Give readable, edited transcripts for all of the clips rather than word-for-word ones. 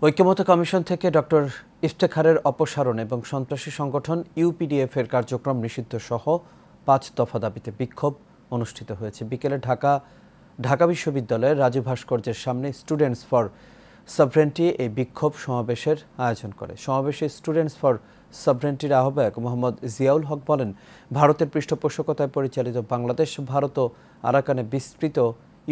ঐক্যমত্য কমিশন থেকে ডক্টর ইফতেখারের অপসারণ এবং সন্ত্রাসী সংগঠন ইউপিডিএফ এর কার্যক্রম নিষিদ্ধ সহ ৫ দফা দাবিতে বিক্ষোভ অনুষ্ঠিত হয়েছে। বিকেলে ঢাকা বিশ্ববিদ্যালয়ের রাজু ভাস্কর্যের সামনে স্টুডেন্টস ফর সভরেন্টি এই বিক্ষোভ সমাবেশের আয়োজন করে। সমাবেশে স্টুডেন্টস ফর সভরেন্টির আহ্বায়ক মোহাম্মদ জিয়াউল হক বলেন, ভারতের পৃষ্ঠপোষকতায় পরিচালিত বাংলাদেশ, ভারত ও আরাকানে বিস্তৃত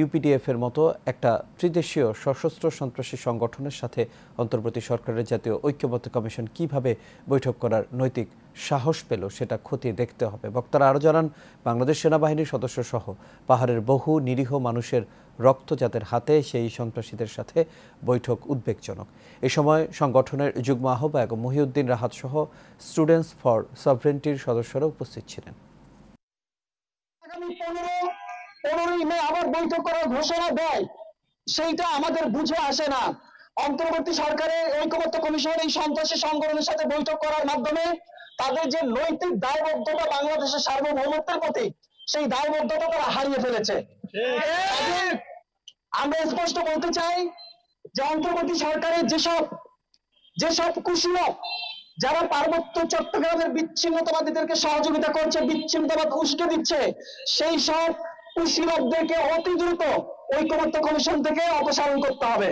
ইউপিডিএফ এর মতো একটা ত্রিদেশীয় সশস্ত্র সন্ত্রাসী সংগঠনের সাথে অন্তর্বর্তী সরকারের জাতীয় ঐক্যমত্য কমিশন কিভাবে বৈঠক করার নৈতিক সাহস পেল সেটা খতিয়ে দেখতে হবে। বক্তারা আরও জানান, বাংলাদেশ সেনাবাহিনীর সদস্য সহ পাহাড়ের বহু নিরীহ মানুষের রক্তজাতের হাতে সেই সন্ত্রাসীদের সাথে বৈঠক উদ্বেগজনক। এ সময় সংগঠনের যুগ্ম আহ্বায়ক মহিউদ্দিন রাহাত সহ স্টুডেন্টস ফর সভরেন্টির সদস্যরা উপস্থিত ছিলেন। 15ই মে আবার বৈঠক করার ঘোষণা দেয়, সেইটা আমাদের বুঝে আসে না। অন্তর্বর্তী সরকারের ঐক্যমত্য কমিশন এই সন্ত্রাসী সংগঠনের সাথে বৈঠক করার মাধ্যমে তাদের যে নৈতিক দায়বদ্ধতা বাংলাদেশের সার্বভৌমত্বের প্রতি, সেই দায়বদ্ধতা তারা হারিয়ে ফেলেছে। আমরা স্পষ্ট বলতে চাই যে অন্তর্বর্তী সরকারের যেসব কুশীলব যারা পার্বত্য চট্টগ্রামের বিচ্ছিন্নতাবাদীদেরকে সহযোগিতা করছে, বিচ্ছিন্নতাবাদ উস্কে দিচ্ছে, সেই সব কুশীলবদেরকে অতি দ্রুত ঐক্যমত্য কমিশন থেকে অপসারণ করতে হবে।